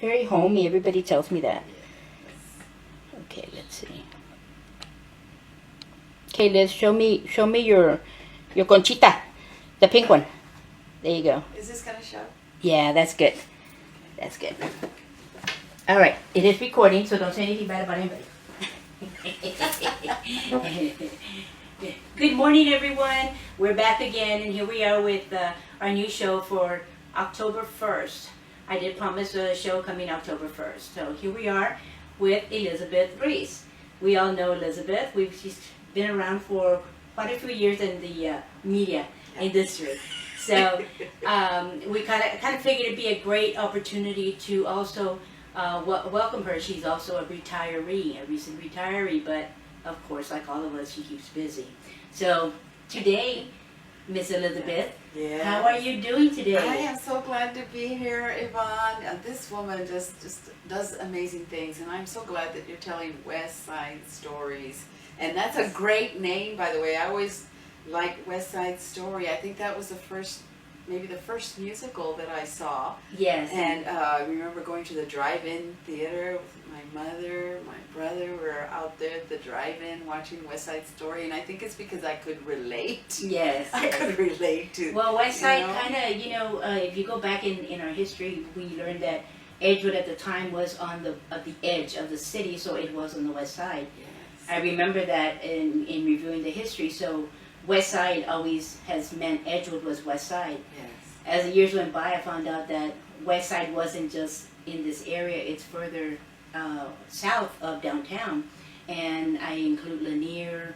Very homey. Everybody tells me that. Okay, let's see. Okay, Liz, show me your conchita, the pink one. There you go. Is this gonna show? Yeah, that's good. That's good. All right, it is recording, so don't say anything bad about anybody. Good morning, everyone. We're back again, and here we are with our new show for October 1st. I did promise a show coming October 1st. So here we are with Elizabeth Ruiz. We all know Elizabeth. She's been around for quite a few years in the media industry. So we kind of figured it'd be a great opportunity to also welcome her. She's also a retiree, a recent retiree, but of course, like all of us, she keeps busy. So today, Miss Elizabeth, how are you doing today? I am so glad to be here, Yvonne. This woman just does amazing things, and I'm so glad that you're telling West Side Stories. And that's a great name, by the way. I always liked West Side Story. I think that was maybe the first musical that I saw. Yes. And I remember going to the drive-in theater with my mother, my brother. We were out there at the drive-in watching West Side Story, and I think it's because I could relate. Yes. I could relate to. Well, West Side kind of, if you go back in our history, we learned that Edgewood at the time was on the edge of the city, so it was on the west side. Yes. I remember that in reviewing the history. So West Side always has meant Edgewood was West Side. Yes. As the years went by, I found out that West Side wasn't just in this area, it's further south of downtown. And I include Lanier,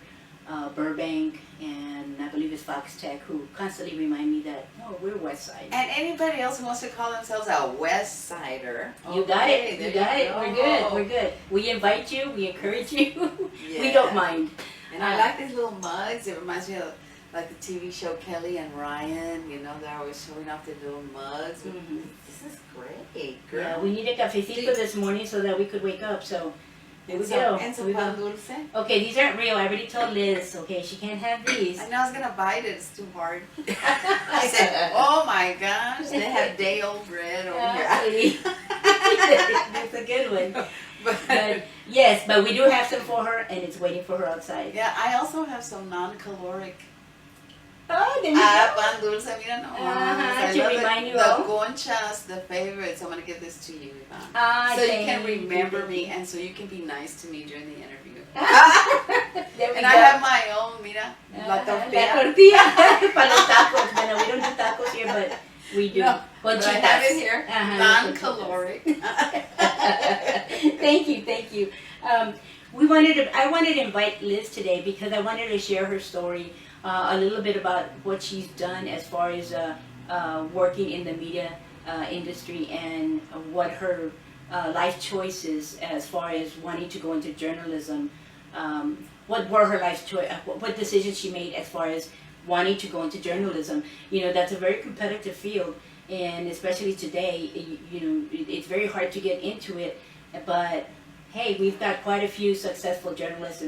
Burbank, and I believe it's Fox Tech, who constantly remind me that, oh, we're West Side. And anybody else who wants to call themselves a West Sider. You got it. You got it. Go. We're good. We're good. We invite you. We encourage you. Yeah. We don't mind. And I like these little mugs. It reminds me of like the TV show Kelly and Ryan. You know, they're always showing off their little mugs. Mm-hmm. This is great, girl. Yeah, we needed cafecito this morning so that we could wake up. So there we go. And some Here we pan go. dulce. Okay, these aren't real. I already told Liz. Okay, she can't have these. I know I was gonna bite it. It's too hard. I said, "Oh my gosh, they have day-old bread over here." That's a good one. But yes, but we do have some for her, and it's waiting for her outside. Yeah, I also have some non-caloric Oh, there we go. pan dulce. Mira nomás. To remind you the all. conchas, the favorites. I'm gonna give this to you, Yvonne. Ah, So you thank can you. remember me, and so you can be nice to me during the interview. There we And go. I have my own, mira, la La tortilla. tortilla para los tacos. Bueno, we don't do tacos here, but we do. No, but I have it here, non-caloric. Thank you, thank you. I wanted to invite Liz today because I wanted to share her story, a little bit about what she's done as far as working in the media industry and what her life choices as far as wanting to go into journalism. What were her life choice? What decisions she made as far as wanting to go into journalism? You know, that's a very competitive field, and especially today, it's very hard to get into it. But hey, we've got quite a few successful journalists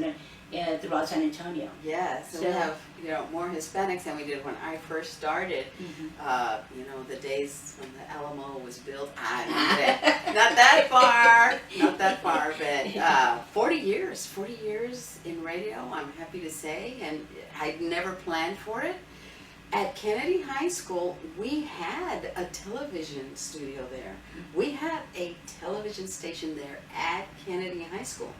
throughout San Antonio. Yes, and we have more Hispanics than we did when I first started. Mm-hmm. The days when the Alamo was built. Not that far, but 40 years in radio. I'm happy to say, and I never planned for it. At Kennedy High School, we had a television studio there. We had a television station there at Kennedy High School.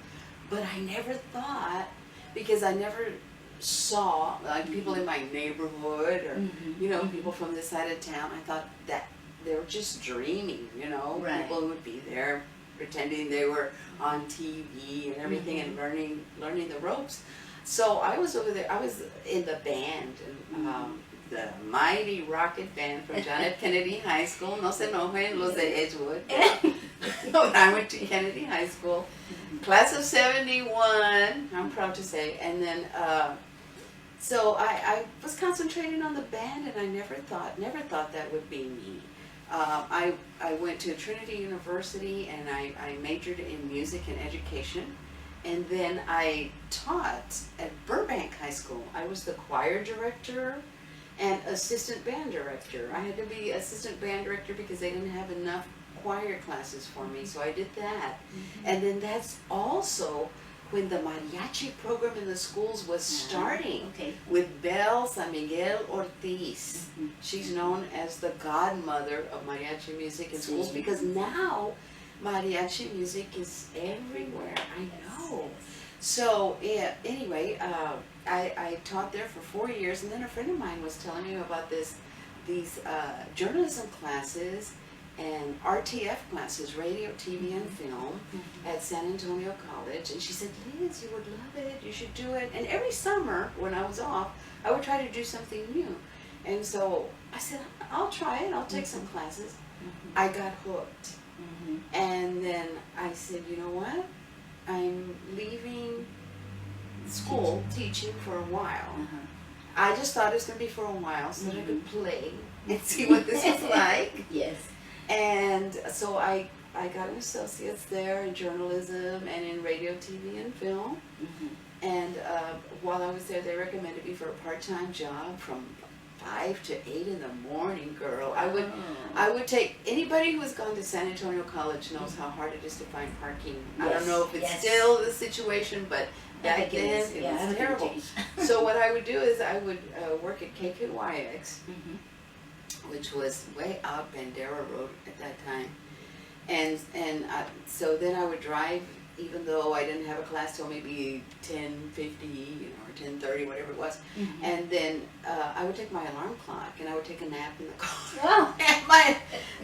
But I never thought, because I never saw like people in my neighborhood or people from this side of town. I thought that they were just dreaming, Right. people who would be there pretending they were on TV and everything and learning the ropes. So I was over there. I was in the band, the mighty rocket band from John F. Kennedy High School. No se enojen los de Edgewood. When I went to Kennedy High School, class of '71. I'm proud to say. And then, so I was concentrating on the band, and I never thought that would be me. I went to Trinity University, and I majored in music and education. And then I taught at Burbank High School. I was the choir director and assistant band director. I had to be assistant band director because they didn't have enough choir classes for me, so I did that. And then that's also when the mariachi program in the schools was starting with Belle San Miguel Ortiz. She's known as the godmother of mariachi music in schools because now mariachi music is everywhere. I know. So anyway, I taught there for 4 years, and then a friend of mine was telling me about these journalism classes and RTF classes, radio, TV, and film, at San Antonio College. And she said, Liz, you would love it, you should do it. And every summer when I was off, I would try to do something new. And so I said, I'll try it, I'll take some classes. I got hooked. And then I said, you know what? I'm leaving school teaching for a while. I just thought it was going to be for a while so that I could play and see what this was like. Yes. And so I got an associate's there in journalism and in radio, TV, and film. And while I was there, they recommended me for a part-time job from 5 to 8 in the morning, girl. I would take, anybody who has gone to San Antonio College knows how hard it is to find parking. I don't know if it's still the situation, but back then it was terrible. So what I would do is I would work at KKYX, which was way out Bandera Road at that time. And so then I would drive, even though I didn't have a class till maybe 10:50, or 10:30, whatever it was. And then I would take my alarm clock and I would take a nap in the car.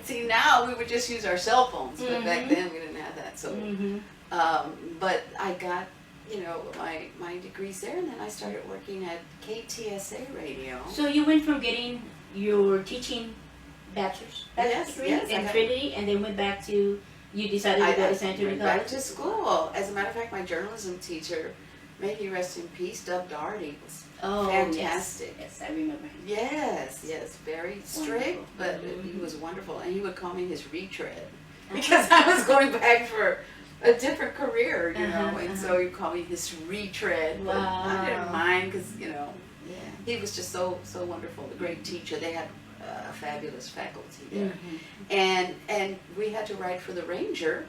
See, now we would just use our cell phones, but back then we didn't have that. So, but I got, my degrees there, and then I started working at KTSA Radio. So you went from getting your teaching bachelor's degree in Trinity, and then went back to, you decided to go to San Antonio College? Back to school. As a matter of fact, my journalism teacher, may he rest in peace, Doug Daugherty, was fantastic. Yes, I remember him. Yes, very strict, but he was wonderful. And he would call me his retread because I was going back for a different career, and so he'd call me his retread. But I didn't mind because, he was just so wonderful, a great teacher. They had a fabulous faculty there. And we had to write for the Ranger,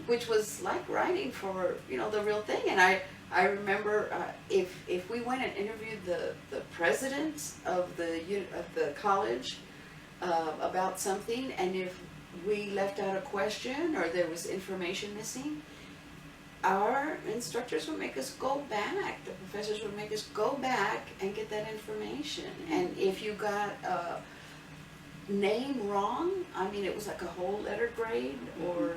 which was like writing for, the real thing. And I remember if we went and interviewed the president of the college about something, and if we left out a question or there was information missing, our instructors would make us go back. The professors would make us go back and get that information. And if you got a name wrong, I mean, it was like a whole letter grade, or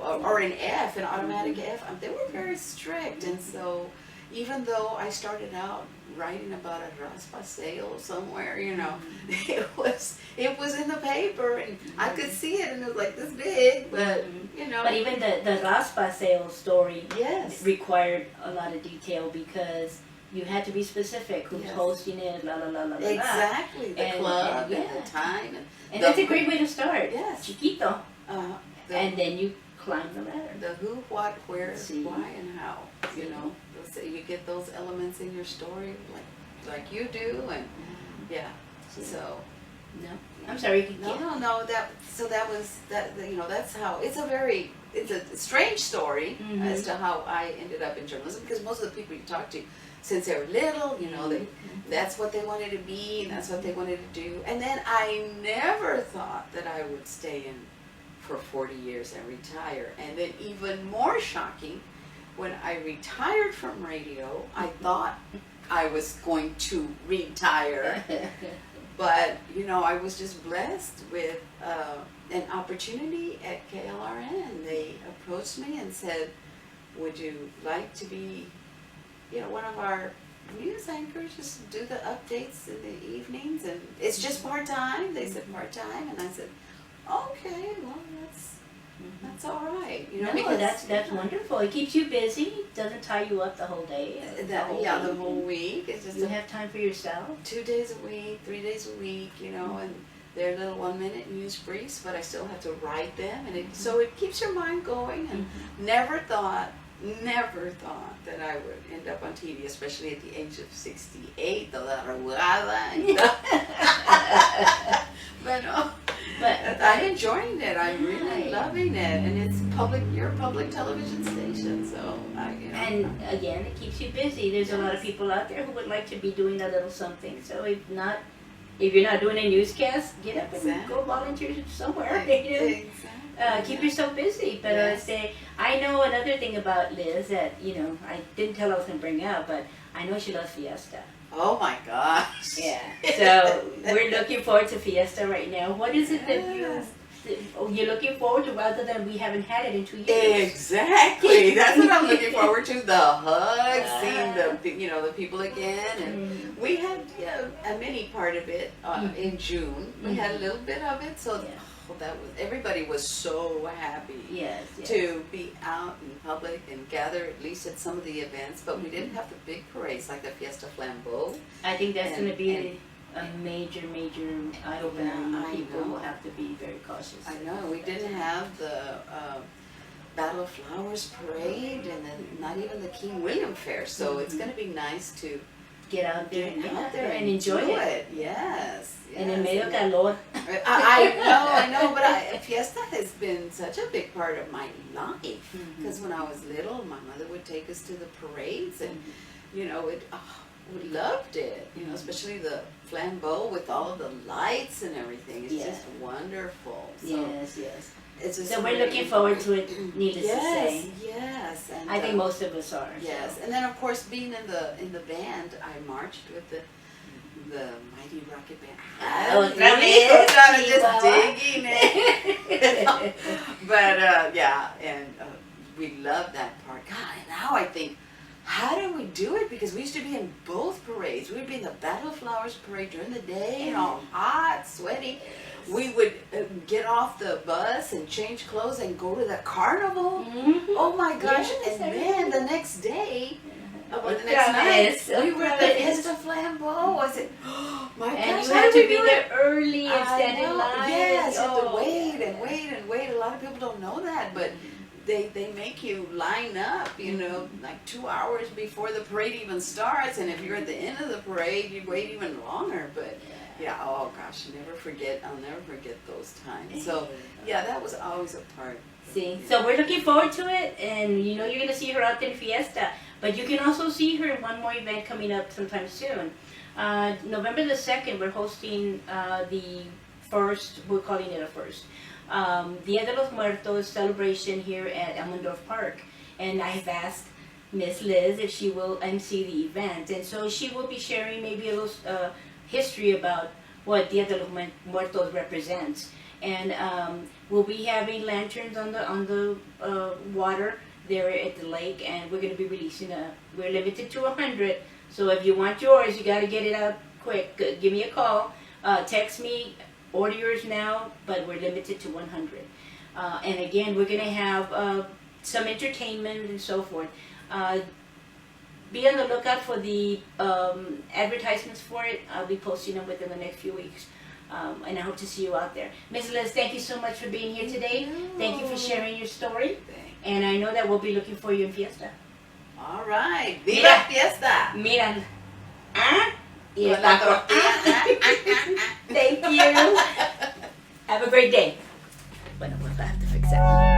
or an F, an automatic F. They were very strict. And so even though I started out writing about a raspa sale somewhere, it was in the paper, and I could see it, and it was like this big, but But even the raspa sale story yes, required a lot of detail because you had to be specific. Who's hosting it? La la la la la. Exactly. The club and the time, and that's a great way to start. Yes. Chiquito. And then you climb the ladder. The who, what, where, why, and how. You get those elements in your story like you do, and so. No, I'm sorry. No. That's how. It's a strange story as to how I ended up in journalism, because most of the people you talk to, since they were little, that's what they wanted to be, and that's what they wanted to do. And then I never thought that I would stay in for 40 years and retire. And then even more shocking, when I retired from radio, I thought I was going to retire. But, I was just blessed with an opportunity at KLRN. They approached me and said, would you like to be, one of our news anchors, just do the updates in the evenings? And it's just part-time. They said part-time. And I said, okay, well, that's all right. That's wonderful. It keeps you busy. Doesn't tie you up the whole day. The whole week. It's just you have time for yourself. 2 days a week, 3 days a week, and they're little 1-minute news briefs, but I still have to write them, and so it keeps your mind going. And never thought never thought that I would end up on TV, especially at the age of 68, toda arrugada. But I'm enjoying it. I'm really loving it, and it's public. You're a public television station, so And again, it keeps you busy. There's a lot of people out there who would like to be doing a little something. So if you're not doing a newscast, get up and go volunteer somewhere. Exactly. Keep yourself busy. But I know another thing about Liz that I didn't tell her I was gonna bring out, but I know she loves Fiesta. Oh my gosh. Yeah. So we're looking forward to Fiesta right now. What is it that you're looking forward to, rather than we haven't had it in 2 years? Exactly. That's what I'm looking forward to. The hugs, seeing the people again, and we had a mini part of it in June. We had a little bit of it, so. Everybody was so happy to be out in public and gather at least at some of the events, but we didn't have the big parades like the Fiesta Flambeau. I think that's going to be a major eye-opener. People will have to be very cautious. I know. We didn't have the Battle of Flowers parade, and then not even the King William Fair, so it's going to be nice to get out there and enjoy it. Yes. En el medio calor. I know, but Fiesta has been such a big part of my life. Because when I was little, my mother would take us to the parades, and we loved it. Especially the flambeau with all of the lights and everything. It's just wonderful. So So we're looking forward to it, needless to say. Yes. And I think most of us are. Yes, and then of course being in the band, I marched with the Mighty Rocket Band. I was just digging it. But we love that part. God, and now I think, how did we do it? Because we used to be in both parades. We would be in the Battle of Flowers parade during the day, all hot, sweaty. We would get off the bus and change clothes and go to the carnival. Oh my gosh. And then the next day, or the next night, we were at the Fiesta Flambeau. Was it? Oh my gosh. And you had to be there early and stand in line. Yes, you have to wait and wait and wait. A lot of people don't know that, but they make you line up, like 2 hours before the parade even starts. And if you're at the end of the parade, you wait even longer. But oh gosh, I'll never forget those times. So that was always a part. So we're looking forward to it, and you're going to see her out there in Fiesta. But you can also see her in one more event coming up sometime soon. November the 2nd, we're hosting the first, we're calling it a first, Dia de los Muertos celebration here at Elmendorf Park. And I've asked Miss Liz if she will MC the event. And so she will be sharing maybe a little history about what Dia de los Muertos represents. And we'll be having lanterns on the water there at the lake, and we're going to be releasing we're limited to 100. So if you want yours, you got to get it out quick. Give me a call, text me, order yours now, but we're limited to 100. And again, we're going to have some entertainment and so forth. Be on the lookout for the advertisements for it. I'll be posting them within the next few weeks. And I hope to see you out there. Ms. Liz, thank you so much for being here today. Thank you for sharing your story. And I know that we'll be looking for you in Fiesta. All right. Viva Fiesta. Mira. Y el taco. Thank you. Have a great day. Bueno, pues I have to fix that.